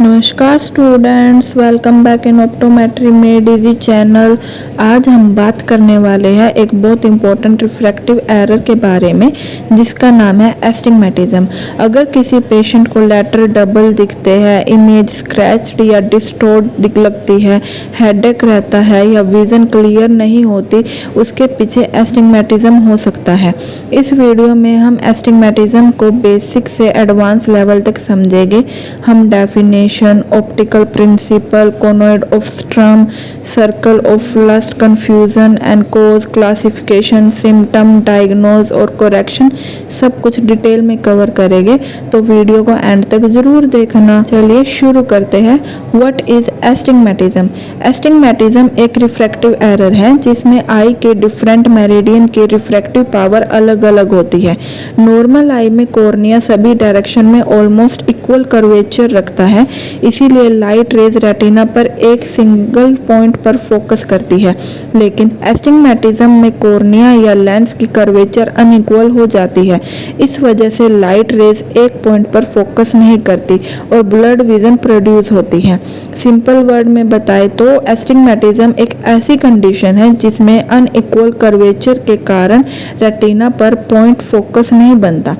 नमस्कार students, welcome back in optometry made easy channel. आज हम बात करने वाले हैं एक बहुत इंपॉर्टेंट रिफ्रैक्टिव एरर के बारे में जिसका नाम है एस्टिग्मेटिज्म। अगर किसी पेशेंट को लेटर डबल दिखते हैं, इमेज स्क्रैच्ड या डिस्टॉर्ट लगती है, हेडेक रहता है या विजन क्लियर नहीं होती, उसके पीछे एस्टिग्मेटिज्म हो सकता है। इस वीडियो में हम एस्टिग्मेटिज्म को बेसिक से एडवांस लेवल तक समझेंगे। हम definition, optical principle, conoid of Sturm, circle of least, confusion and cause, classification, symptom, diagnose और करेक्शन सब कुछ डिटेल में कवर करेंगे, तो वीडियो को एंड तक जरूर देखना। चलिए शुरू करते हैं। What is astigmatism? एस्टिग्मेटिज्म एक रिफ्रैक्टिव एरर है जिसमें आई के डिफरेंट मेरिडियन की रिफ्रैक्टिव पावर अलग अलग होती है। नॉर्मल आई में कॉर्निया सभी डायरेक्शन में ऑलमोस्ट इक्वल कर्वेचर रखता है, इसीलिए लाइट रेज रेटिना पर एक सिंगल पॉइंट पर फोकस करती है। लेकिन एस्टिग्मेटिज्म में कॉर्निया या लेंस की कर्वेचर अनइक्वल हो जाती है। इस वजह से लाइट रेज एक पॉइंट पर फोकस नहीं करती और ब्लड विजन प्रोड्यूस होती है। सिंपल वर्ड में बताएं तो एस्टिग्मेटिज्म एक ऐसी कंडीशन है जिसमें अनइक्वल कर्वेचर के कारण रेटिना पर पॉइंट फोकस नहीं बनता।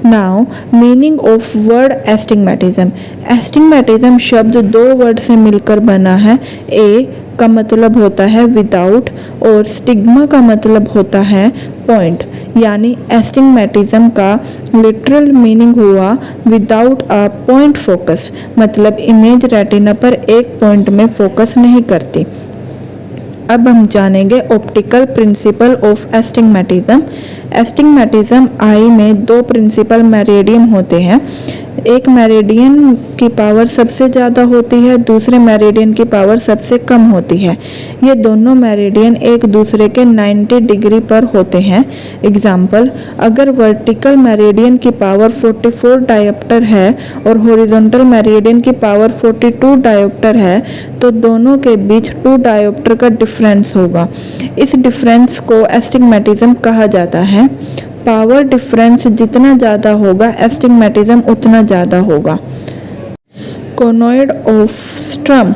Now meaning of word astigmatism. Astigmatism शब्द दो वर्ड से मिलकर बना है। ए का मतलब होता है विदाउट और स्टिग्मा का मतलब होता है पॉइंट। यानी एस्टिग्मेटिज्म का लिटरल मीनिंग हुआ विदाउट अ पॉइंट फोकस, मतलब इमेज रेटिना पर एक पॉइंट में फोकस नहीं करती। अब हम जानेंगे optical principle of astigmatism. Astigmatism eye में दो प्रिंसिपल मेरिडियन होते हैं। एक मेरिडियन की पावर सबसे ज़्यादा होती है, दूसरे मेरिडियन की पावर सबसे कम होती है। ये दोनों मेरिडियन एक दूसरे के 90 डिग्री पर होते हैं। एग्जाम्पल, अगर वर्टिकल मेरिडियन की पावर 44 डायोप्टर है और हॉरिजॉन्टल मेरिडियन की पावर 42 डायोप्टर है, तो दोनों के बीच 2 डायोप्टर का डिफरेंस होगा। इस डिफरेंस को एस्टिग्मेटिज्म कहा जाता है। पावर डिफरेंस जितना ज़्यादा होगा, एस्टिग्मेटिज्म उतना ज़्यादा होगा। Conoid of स्ट्रम।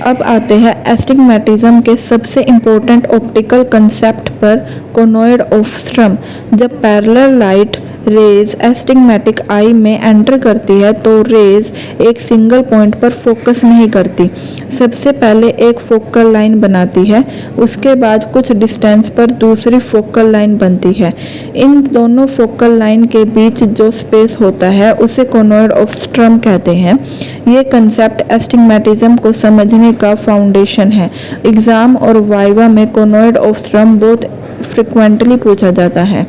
अब आते हैं एस्टिग्मेटिज्म के सबसे इम्पोर्टेंट ऑप्टिकल कंसेप्ट पर, कोनोइड ऑफ स्ट्रम। जब पैरेलल लाइट रेज एस्टिग्मेटिक आई में एंटर करती है तो रेज एक सिंगल पॉइंट पर फोकस नहीं करती। सबसे पहले एक फोकल लाइन बनाती है, उसके बाद कुछ डिस्टेंस पर दूसरी फोकल लाइन बनती है। इन दोनों फोकल लाइन के बीच जो स्पेस होता है उसे कोनोइड ऑफ स्ट्रम कहते हैं। ये कंसेप्ट एस्टिग्मेटिज्म को समझने का फाउंडेशन है। एग्जाम और वाइवा में कोनोइड ऑफ स्ट्रम बहुत फ्रिक्वेंटली पूछा जाता है।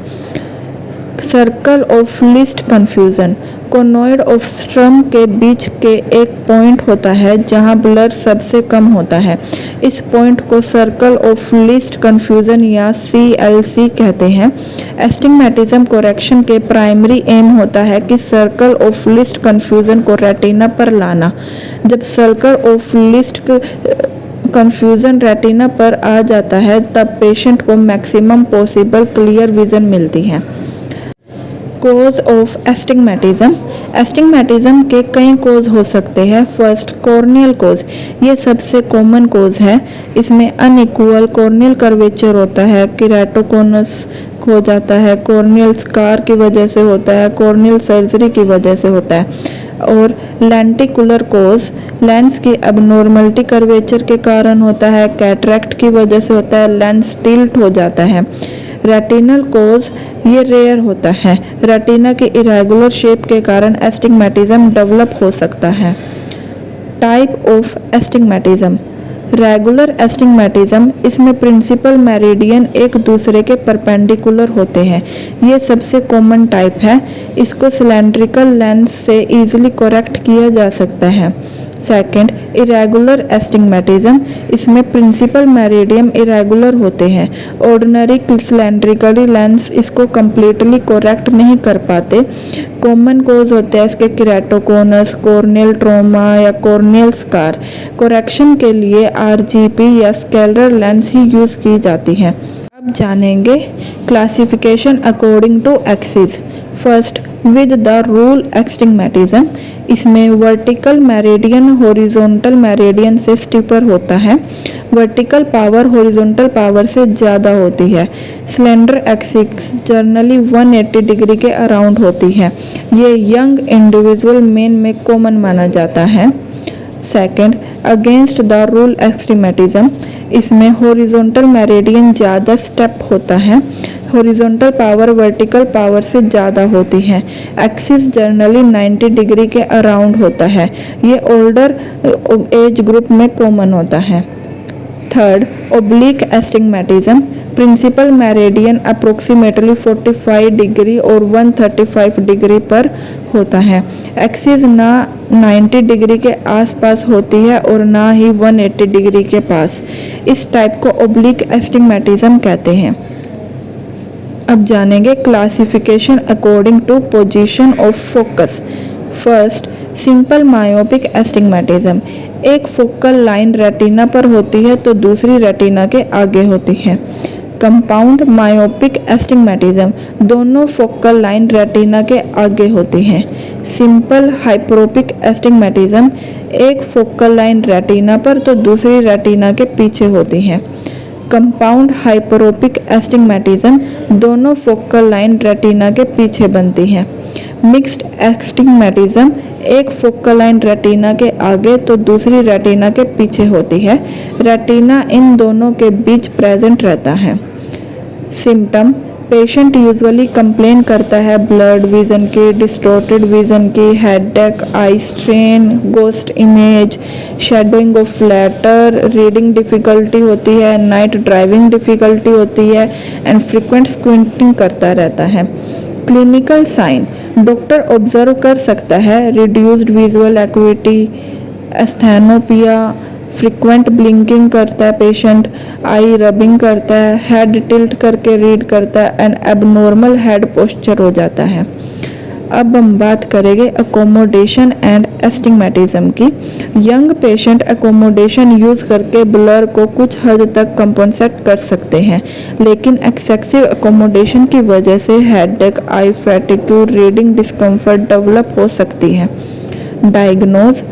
Circle of least confusion. Conoid of स्ट्रम के बीच के एक पॉइंट होता है जहां ब्लर सबसे कम होता है। इस पॉइंट को सर्कल ऑफ लीस्ट कंफ्यूजन या CLC कहते हैं। एस्टिग्मेटिज्म करेक्शन के प्राइमरी एम होता है कि सर्कल ऑफ लीस्ट कंफ्यूजन को रेटिना पर लाना। जब circle of least confusion retina पर आ जाता है तब पेशेंट को मैक्सिमम पॉसिबल क्लियर विजन मिलती है। Cause of astigmatism. एस्टिग्मेटिज्म के कई कोज हो सकते हैं। फर्स्ट, कॉर्नियल कोज। ये सबसे कॉमन कोज है। इसमें अनइक्वल कॉर्नियल कर्वेचर होता है, केराटोकोनस हो जाता है, कॉर्नियल स्कार की वजह से होता है, कॉर्नियल सर्जरी की वजह से होता है। और लेंटिकुलर कोज लेंस की अबनॉर्मलिटी कर्वेचर के कारण होता है, कैटरैक्ट की वजह से होता है, लेंस टिल्ट हो जाता है। रेटिनल कोज ये रेयर होता है। रेटिना की इरेगुलर शेप के कारण एस्टिग्मेटिज्म डेवलप हो सकता है। Type of astigmatism. Regular astigmatism, इसमें प्रिंसिपल मेरिडियन एक दूसरे के परपेंडिकुलर होते हैं। ये सबसे कॉमन टाइप है। इसको सिलेंड्रिकल लेंस से इजीली करेक्ट किया जा सकता है। Second, irregular astigmatism. इसमें प्रिंसिपल मेरिडियम इरेगुलर होते हैं। ऑर्डिनरी सिलेंड्रिकली लेंस इसको कम्प्लीटली करेक्ट नहीं कर पाते। कॉमन कोज होते हैं इसके केराटोकोनस, कॉर्नियल ट्रोमा या कॉर्नियल स्कार। करेक्शन के लिए RGP या स्केलर लेंस ही यूज की जाती है। अब जानेंगे classification according to axis. First, with the rule astigmatism, इसमें वर्टिकल मेरिडियन हॉरिजॉन्टल मेरिडियन से स्टीपर होता है। वर्टिकल पावर हॉरिजॉन्टल पावर से ज़्यादा होती है। स्लेंडर एक्सिस जनरली 180 डिग्री के अराउंड होती है। ये यंग इंडिविजुअल मेन में कॉमन माना जाता है। Second, against the rule astigmatism, इसमें हॉरिजॉन्टल मेरिडियन ज़्यादा स्टेप होता है। हॉरिजॉन्टल पावर वर्टिकल पावर से ज़्यादा होती है। एक्सिस जनरली 90 डिग्री के अराउंड होता है। ये ओल्डर एज ग्रुप में कॉमन होता है। Third, oblique astigmatism, principal meridian approximately 45 degree और 135 डिग्री पर होता है। एक्सिस ना 90 डिग्री के आसपास होती है और ना ही 180 डिग्री के पास। इस टाइप को ओब्लिक एस्टिग्मेटिज्म कहते हैं। अब जानेंगे classification according to position of focus. First, simple myopic astigmatism, एक फोकल लाइन रेटिना पर होती है तो दूसरी रेटिना के आगे होती है। कंपाउंड मायोपिक एस्टिग्मेटिज्म, दोनों फोकल लाइन रेटिना के आगे होती हैं। सिंपल हाइपरोपिक एस्टिग्मेटिज्म, एक फोकल लाइन रेटिना पर तो दूसरी रेटिना के पीछे होती है। कंपाउंड हाइपरोपिक एस्टिग्मेटिज्म, दोनों फोकल लाइन रेटिना के पीछे बनती है। मिक्स्ड एस्टिग्मेटिज्म, एक फोकल लाइन रेटिना के आगे तो दूसरी रेटिना के पीछे होती है। रेटिना इन दोनों के बीच प्रेजेंट रहता है। सिम्टम, पेशेंट यूजुअली कंप्लेन करता है ब्लड विजन की, डिस्टॉर्टेड विजन की, headache, eye strain, ghost image, shadowing of letter, reading difficulty होती है, नाइट ड्राइविंग डिफिकल्टी होती है एंड फ्रीक्वेंट स्क्विंटिंग करता रहता है। क्लिनिकल साइन, डॉक्टर ऑब्जर्व कर सकता है reduced visual acuity, asthenopia, frequent blinking करता है पेशेंट, आई रबिंग करता है, हेड टिल्ट करके रीड करता है एंड एबनॉर्मल हेड पोस्चर हो जाता है। अब हम बात करेंगे अकोमोडेशन एंड एस्टिग्मेटिज्म की। यंग पेशेंट अकोमोडेशन यूज़ करके ब्लर को कुछ हद तक कंपनसेट कर सकते हैं, लेकिन एक्सेसिव अकोमोडेशन की वजह से headache, eye fatigue, reading discomfort develop हो सकती है। Diagnose,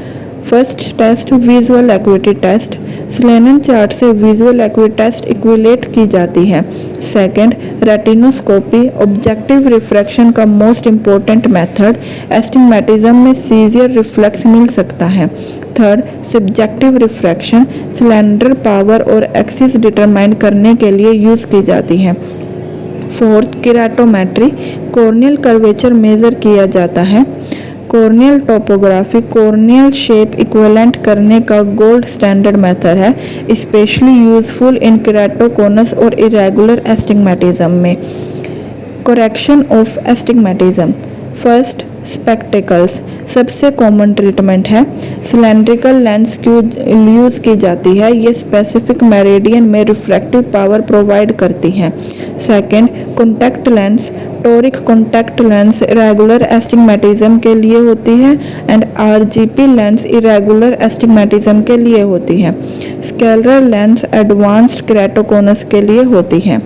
first test visual acuity test, Snellen chart से विजुअल एक्यूटी टेस्ट इक्विलेट की जाती है। सेकंड, रेटिनोस्कोपी, ऑब्जेक्टिव रिफ्रैक्शन का मोस्ट इम्पोर्टेंट मेथड, एस्टिग्मेटिज्म में सीजियर रिफ्लेक्स मिल सकता है। Third, subjective refraction, cylinder power और एक्सिस डिटरमाइन करने के लिए यूज़ की जाती है। Fourth, keratometry, corneal curvature measure किया जाता है। Corneal topography, corneal shape equivalent करने का गोल्ड स्टैंडर्ड मेथड है, स्पेशली यूजफुल इन केराटोकोनस और इरेगुलर एस्टिग्मेटिज्म में। Correction of astigmatism, first, spectacles, सबसे कॉमन ट्रीटमेंट है। सिलेंड्रिकल लेंस यूज़ की जाती है, ये स्पेसिफिक मेरिडियन में रिफ्रैक्टिव पावर प्रोवाइड करती है। Second, contact lens, toric contact lens regular astigmatism के लिए होती है and RGP lens irregular astigmatism के लिए होती है। स्केलर लेंस एडवांस्ड केराटोकोनस के लिए होती है।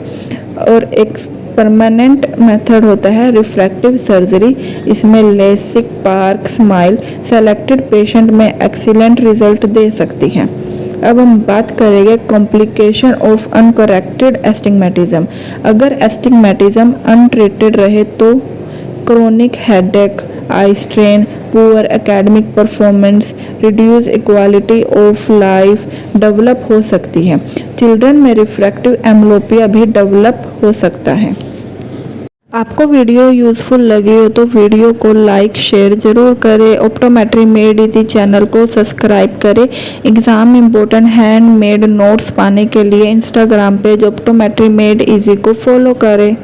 और एक परमानेंट मेथड होता है रिफ्रैक्टिव सर्जरी, इसमें LASIK, park smile selected patient में एक्सीलेंट रिजल्ट दे सकती है। अब हम बात करेंगे कॉम्प्लिकेशन ऑफ अनकरेक्टेड एस्टिग्मेटिज्म। अगर एस्टिग्मेटिज्म अनट्रीटेड रहे तो chronic headache, eye strain, poor academic performance, reduce equality of life develop हो सकती है। चिल्ड्रन में रिफ्रैक्टिव एम्ब्लोपिया भी डेवलप हो सकता है। आपको वीडियो यूज़फुल लगी हो तो वीडियो को लाइक शेयर ज़रूर करें। ऑप्टोमेट्री मेड इजी चैनल को सब्सक्राइब करें। एग्ज़ाम इम्पोर्टेंट हैंडमेड नोट्स पाने के लिए Instagram page optometry made easy को फॉलो करें।